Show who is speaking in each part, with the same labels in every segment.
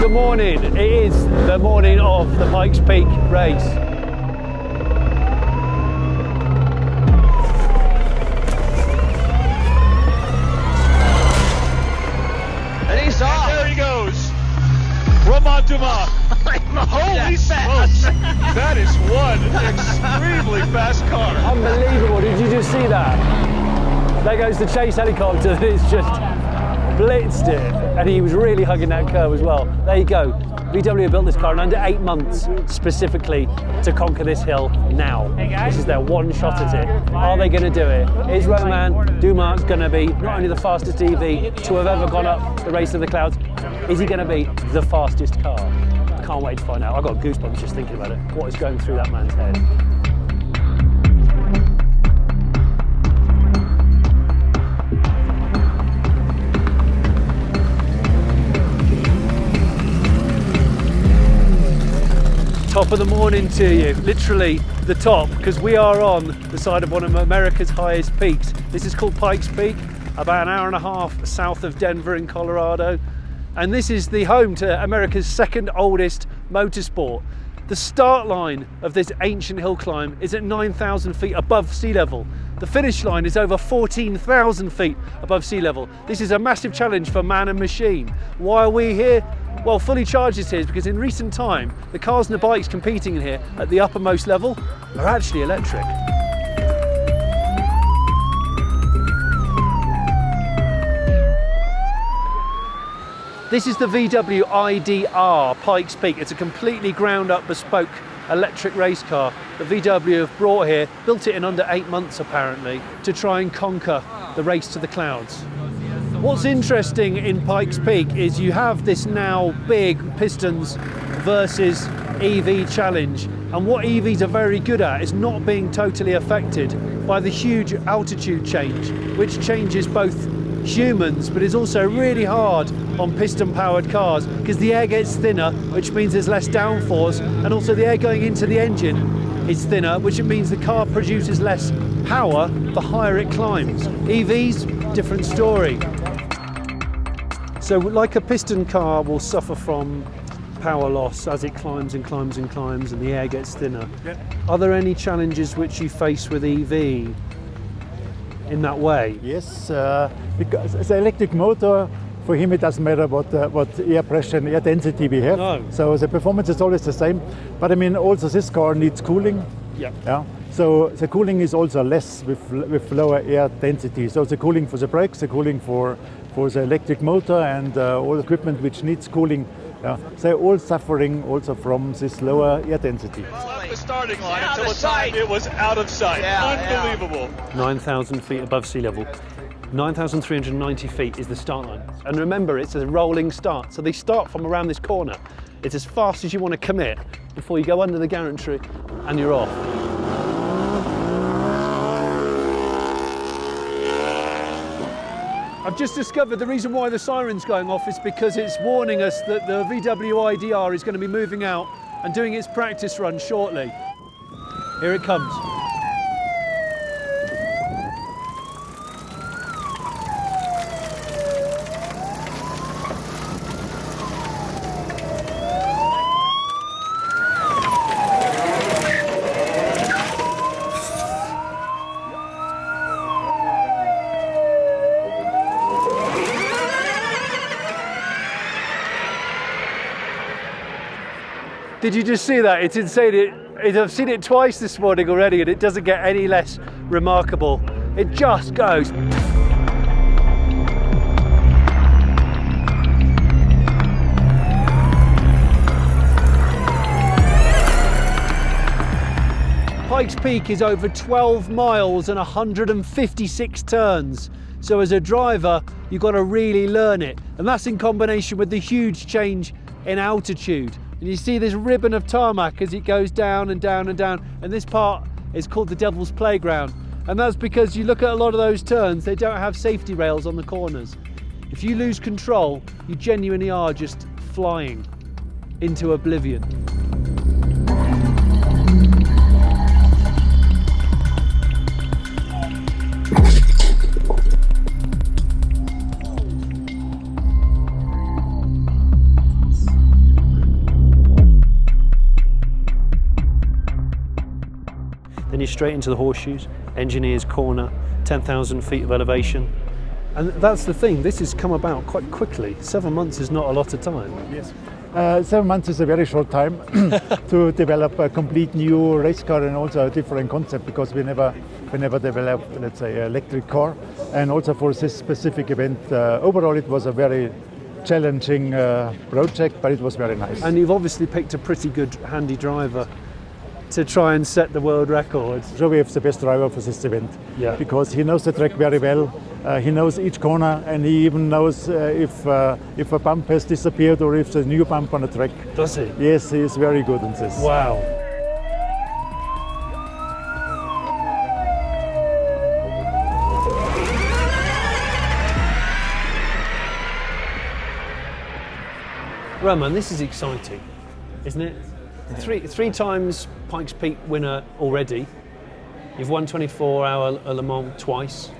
Speaker 1: the morning. It is the morning of the Pikes Peak race.
Speaker 2: And he's off.
Speaker 3: There he goes. Romain Dumas. Holy smokes. That is one extremely fast car.
Speaker 1: Unbelievable. Did you just see that? There goes the chase helicopter. It's just blitzed it. And he was really hugging that curve as well. There you go. VW built this car in under 8 months specifically to conquer this hill now. This is their one shot at it. Are they going to do it? Is Romain Dumas going to be not only the fastest EV to have ever gone up the race of the clouds, is he going to be the fastest car? I can't wait to find out. I've got goosebumps just thinking about it. What is going through that man's head? Top of the morning to you, literally the top, because we are on the side of one of America's highest peaks. This is called Pikes Peak, about an hour and a half south of Denver in Colorado. And this is the home to America's second oldest motorsport. The start line of this ancient hill climb is at 9,000 feet above sea level. The finish line is over 14,000 feet above sea level. This is a massive challenge for man and machine. Why are we here? Well, Fully Charged is here because in recent time, the cars and the bikes competing in here at the uppermost level are actually electric. This is the VW I.D R Pikes Peak. It's a completely ground up bespoke electric race car that VW have brought here, built it in under 8 months apparently, to try and conquer the race to the clouds. What's interesting in Pikes Peak is you have this now big pistons versus EV challenge, and what EVs are very good at is not being totally affected by the huge altitude change, which changes both humans but is also really hard on piston powered cars because the air gets thinner, which means there's less downforce, and also the air going into the engine is thinner, which means the car produces less power the higher it climbs. EVs, different story. So like a piston car will suffer from power loss as it climbs and climbs and climbs and the air gets thinner. Yep. Are there any challenges which you face with EV in that way?
Speaker 4: Yes, because the electric motor, for him it doesn't matter what air pressure and air density we have.
Speaker 1: No.
Speaker 4: So the performance is always the same. But I mean, also this car needs cooling.
Speaker 1: Yep.
Speaker 4: Yeah. So the cooling is also less with lower air density. So the cooling for the brakes, the cooling for the electric motor, and all equipment which needs cooling. They're all suffering also from this lower air density.
Speaker 3: Left the starting line until the time it was out of sight. Unbelievable.
Speaker 1: 9,000 feet above sea level. 9,390 feet is the start line. And remember, it's a rolling start. So they start from around this corner. It's as fast as you want to commit before you go under the gantry and you're off. I've just discovered the reason why the siren's going off is because it's warning us that the VW I.D R is going to be moving out and doing its practice run shortly. Here it comes. Did you just see that? It's insane. I've seen it twice this morning already and it doesn't get any less remarkable. It just goes. Pikes Peak is over 12 miles and 156 turns. So as a driver, you've got to really learn it. And that's in combination with the huge change in altitude. And you see this ribbon of tarmac as it goes down and down and down. And this part is called the Devil's Playground. And that's because you look at a lot of those turns, they don't have safety rails on the corners. If you lose control, you genuinely are just flying into oblivion. straight into the horseshoes, engineer's corner, 10,000 feet of elevation. And that's the thing, this has come about quite quickly. 7 months is not a lot of time.
Speaker 4: Yes. 7 months is a very short time to develop a complete new race car and also a different concept, because we never developed, let's say, an electric car. And also for this specific event, overall it was a very challenging project, but it was very nice.
Speaker 1: And you've obviously picked a pretty good handy driver to try and set the world record.
Speaker 4: So we have the best driver for this event, because he knows the track very well. He knows each corner, and he even knows if a bump has disappeared or if there's a new bump on the track.
Speaker 1: Does he?
Speaker 4: Yes, he is very good in this.
Speaker 1: Wow. Roman, this is exciting, isn't it? Three times Pikes Peak winner already. You've won 24-hour Le Mans twice.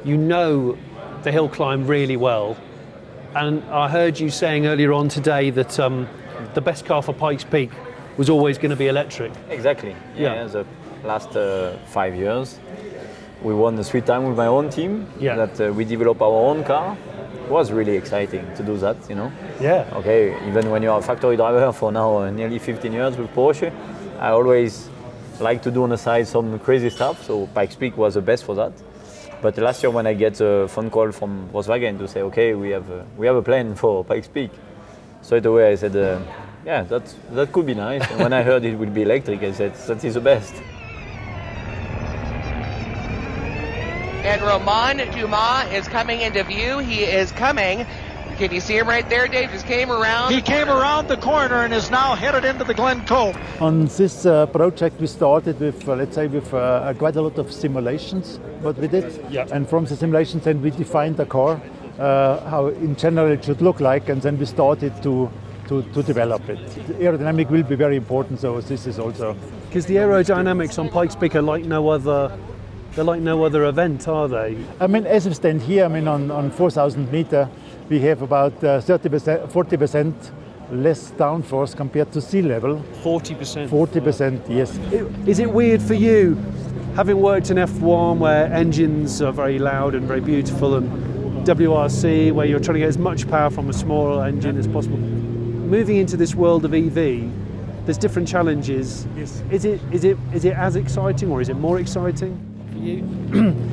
Speaker 1: You know the hill climb really well. And I heard you saying earlier on today that the best car for Pikes Peak was always going to be electric.
Speaker 5: Exactly. Yeah. The last 5 years, we won the 3 times with my own team.
Speaker 1: Yeah.
Speaker 5: That we developed our own car. It was really exciting to do that, you know.
Speaker 1: Yeah.
Speaker 5: Okay, even when you're a factory driver for now nearly 15 years with Porsche, I always like to do on the side some crazy stuff. So Pikes Peak was the best for that. But last year when I get a phone call from Volkswagen to say, okay, we have a plan for Pikes Peak, straight away I said, yeah, that could be nice. And when I heard it would be electric, I said, that is the best.
Speaker 2: And Romain Dumas is coming into view. He is coming. Can you see him right there, Dave? Just came around.
Speaker 3: He came around the corner and is now headed into the Glen Cove.
Speaker 4: On this project, we started with, let's say, with quite a lot of simulations, what we did.
Speaker 1: Yeah.
Speaker 4: And from the simulations, then we defined the car, how in general it should look like, and then we started to develop it. The aerodynamic will be very important, so this is also...
Speaker 1: Because the aerodynamics on Pikes Peak are like no other. They're like no other event, are they?
Speaker 4: I mean, as we stand here, I mean, on 4,000 meter, we have about 40% less downforce compared to sea level.
Speaker 1: 40%.
Speaker 4: 40%, yes.
Speaker 1: Is it weird for you, having worked in F1 where engines are very loud and very beautiful, and WRC where you're trying to get as much power from a small engine as possible, moving into this world of EV, there's different challenges.
Speaker 4: Yes.
Speaker 1: Is it as exciting, or is it more exciting for you?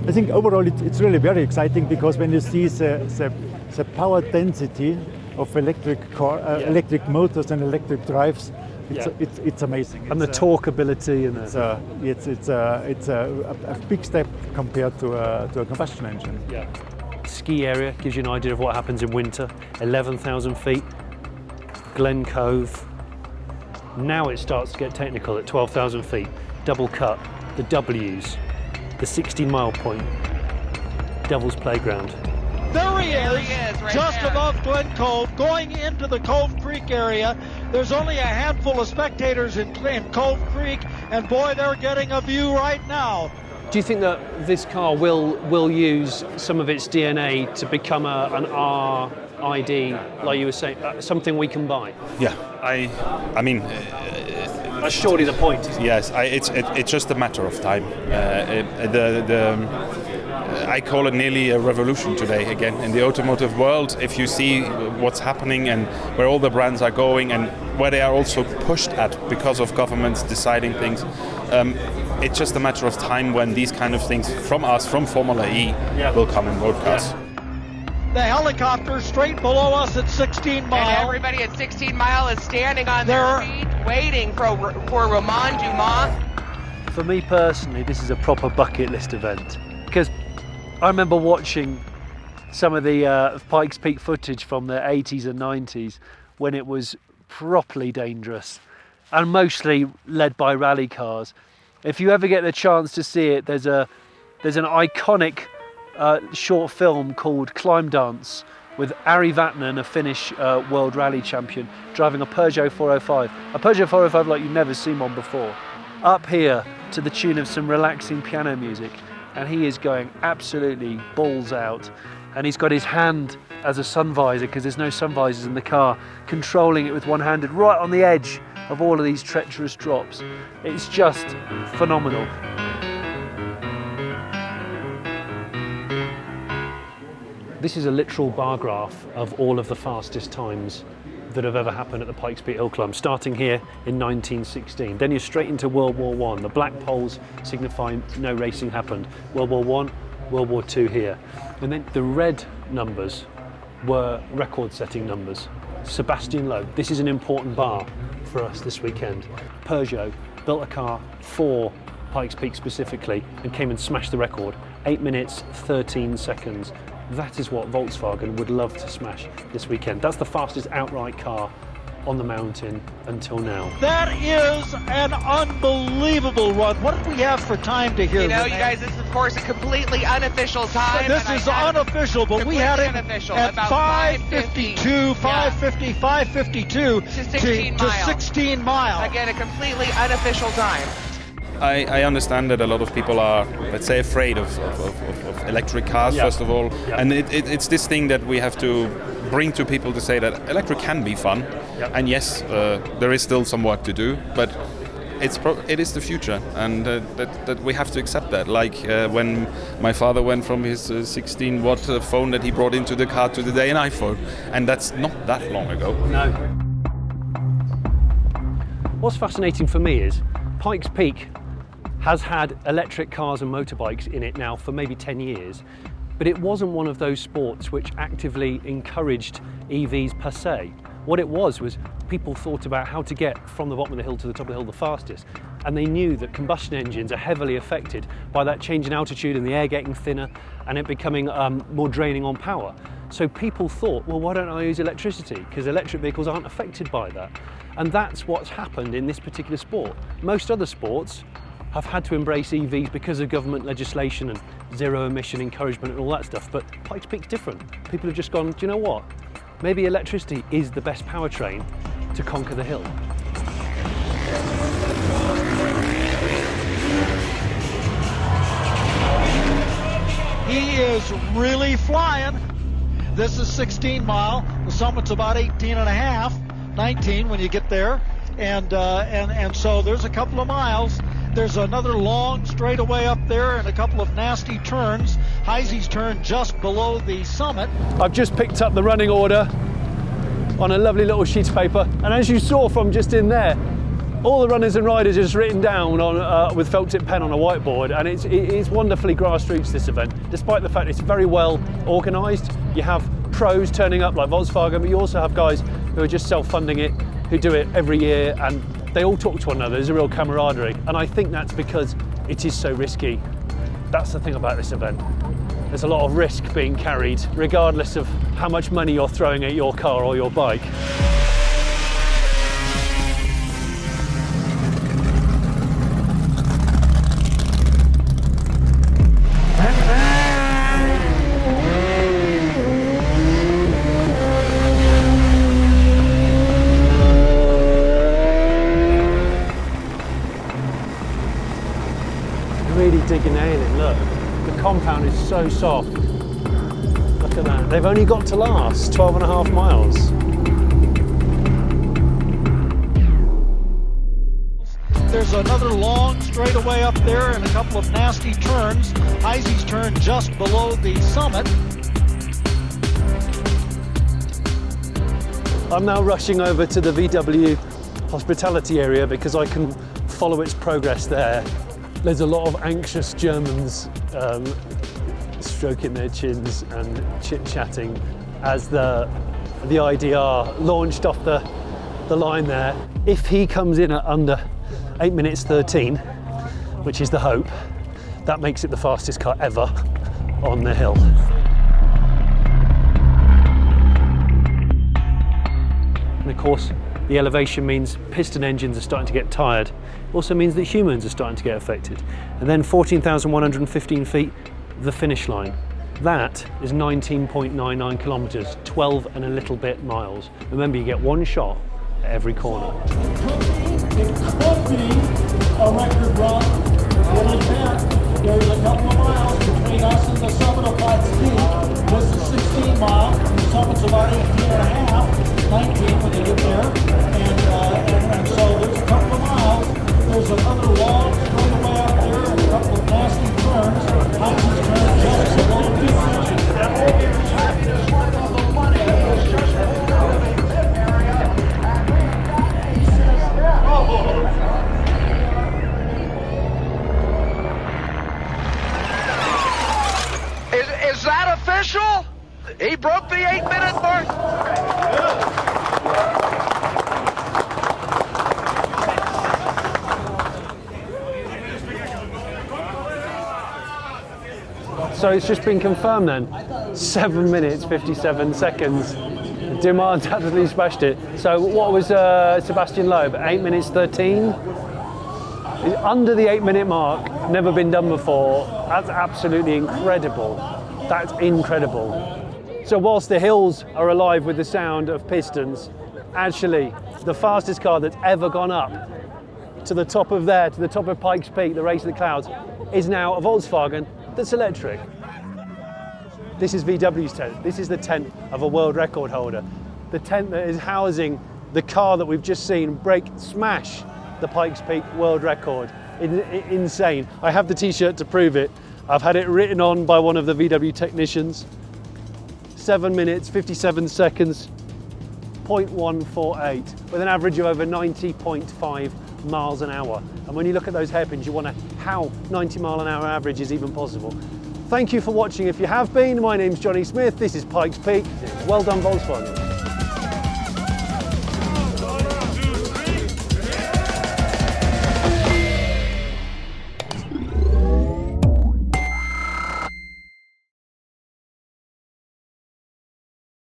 Speaker 4: I think overall it's really very exciting, because when you see the power density of electric motors and electric drives, it's amazing.
Speaker 1: And the torque ability and
Speaker 4: it's a big step compared to a combustion engine.
Speaker 1: Yeah. Ski area gives you an idea of what happens in winter. 11,000 feet, Glen Cove. Now it starts to get technical at 12,000 feet. Double cut, the W's, the 16-mile point, Devil's Playground.
Speaker 3: There he
Speaker 2: There
Speaker 3: is,
Speaker 2: he is, right
Speaker 3: just
Speaker 2: there.
Speaker 3: above Glen Cove, going into the Cove Creek area. There's only a handful of spectators in Cove Creek, and boy, they're getting a view right now.
Speaker 1: Do you think that this car will use some of its DNA to become an I.D, like you were saying, something we can buy?
Speaker 6: Yeah, I mean,
Speaker 1: That's surely the point.
Speaker 6: yes, it's just a matter of time. I call it nearly a revolution today again in the automotive world. If you see what's happening and where all the brands are going and where they are also pushed at because of governments deciding things, it's just a matter of time when these kind of things from us, from Formula E, will come in road cars.
Speaker 3: The helicopter straight below us at 16 Mile.
Speaker 2: And everybody at 16 Mile is standing on their feet, waiting for Romain Dumas.
Speaker 1: For me personally, this is a proper bucket list event, because I remember watching some of the Pikes Peak footage from the 80s and 90s when it was properly dangerous and mostly led by rally cars. If you ever get the chance to see it, there's an iconic short film called Climb Dance with Ari Vatanen, a Finnish World Rally Champion, driving a Peugeot 405. A Peugeot 405 like you've never seen one before. Up here to the tune of some relaxing piano music, and he is going absolutely balls out. And he's got his hand as a sun visor, because there's no sun visors in the car, controlling it with one-handed right on the edge of all of these treacherous drops. It's just phenomenal. This is a literal bar graph of all of the fastest times that have ever happened at the Pikes Peak Hill Climb, starting here in 1916. Then you're straight into World War I. The black poles signify no racing happened. World War I, World War II here. And then the red numbers were record-setting numbers. Sebastian Loeb, this is an important bar for us this weekend. Peugeot built a car for Pikes Peak specifically and came and smashed the record. 8 minutes, 13 seconds. That is what Volkswagen would love to smash this weekend. That's the fastest outright car on the mountain until now.
Speaker 3: That is an unbelievable run. What do we have for time to hear?
Speaker 2: You know, you guys, this is of course a completely unofficial time.
Speaker 3: This is unofficial, but we had it at 5:52, 5:50, 5:52 to 16 miles.
Speaker 2: Again, a completely unofficial time.
Speaker 6: I understand that a lot of people are, let's say, afraid of electric cars, first of all. And it's this thing that we have to bring to people to say that electric can be fun. And yes, there is still some work to do, but it is the future, and that we have to accept that. Like when my father went from his 16-watt phone that he brought into the car to today an iPhone, and that's not that long ago.
Speaker 1: No. What's fascinating for me is Pikes Peak has had electric cars and motorbikes in it now for maybe 10 years, but it wasn't one of those sports which actively encouraged EVs per se. What it was people thought about how to get from the bottom of the hill to the top of the hill the fastest, and they knew that combustion engines are heavily affected by that change in altitude and the air getting thinner and it becoming more draining on power. So people thought, well, why don't I use electricity? Because electric vehicles aren't affected by that. And that's what's happened in this particular sport. Most other sports have had to embrace EVs because of government legislation and zero emission encouragement and all that stuff, but Pikes Peak's different. People have just gone, do you know what? Maybe electricity is the best powertrain to conquer the hill.
Speaker 3: He is really flying. This is 16 mile. The summit's about 18 and a half, 19 when you get there. And so there's a couple of miles. There's another long straightaway up there and a couple of nasty turns. Heisey's turn just below the summit.
Speaker 1: I've just picked up the running order on a lovely little sheet of paper, and as you saw from just in there, all the runners and riders are just written down on with felt tip pen on a whiteboard, and it's wonderfully grassroots, this event, despite the fact it's very well organised. You have pros turning up like Volkswagen, but you also have guys who are just self-funding it, who do it every year, and they all talk to one another. There's a real camaraderie, and I think that's because it is so risky. That's the thing about this event. There's a lot of risk being carried, regardless of how much money you're throwing at your car or your bike. Really digging in, look. The compound is so soft. Look at that. They've only got to last 12 and a half miles.
Speaker 3: There's another long straightaway up there and a couple of nasty turns. Heisey's turn just below the summit.
Speaker 1: I'm now rushing over to the VW hospitality area because I can follow its progress there. There's a lot of anxious Germans stroking their chins and chit-chatting as the I.D R launched off the line there. If he comes in at under 8 minutes 13, which is the hope, that makes it the fastest car ever on the hill. And of course, the elevation means piston engines are starting to get tired. It also means that humans are starting to get affected. And then 14,115 feet, the finish line. That is 19.99 kilometers, 12 and a little bit miles. Remember, you get one shot at every corner.
Speaker 7: It could be a record run. Really can't. There's a couple of miles between us and the summit of Pikes Peak. This is 16 miles. The summit's about 18 and a half, 19 when you get there. And so
Speaker 2: He broke the 8-minute mark.
Speaker 1: So it's just been confirmed then. 7 minutes, 57 seconds. Dumas absolutely smashed it. So what was Sebastian Loeb? 8 minutes 13? Under the 8-minute mark, never been done before. That's absolutely incredible. That's incredible. So whilst the hills are alive with the sound of pistons, actually the fastest car that's ever gone up to the top of there, to the top of Pikes Peak, the Race of the Clouds, is now a Volkswagen that's electric. This is VW's tent. This is the tent of a world record holder. The tent that is housing the car that we've just seen smash the Pikes Peak world record. Insane. I have the t-shirt to prove it. I've had it written on by one of the VW technicians. 7 minutes, 57 seconds, 0.148, with an average of over 90.5 miles an hour. And when you look at those hairpins, you wonder how 90 mile an hour average is even possible. Thank you for watching. If you have been, my name's Jonny Smith. This is Pikes Peak. Well done, Volkswagen.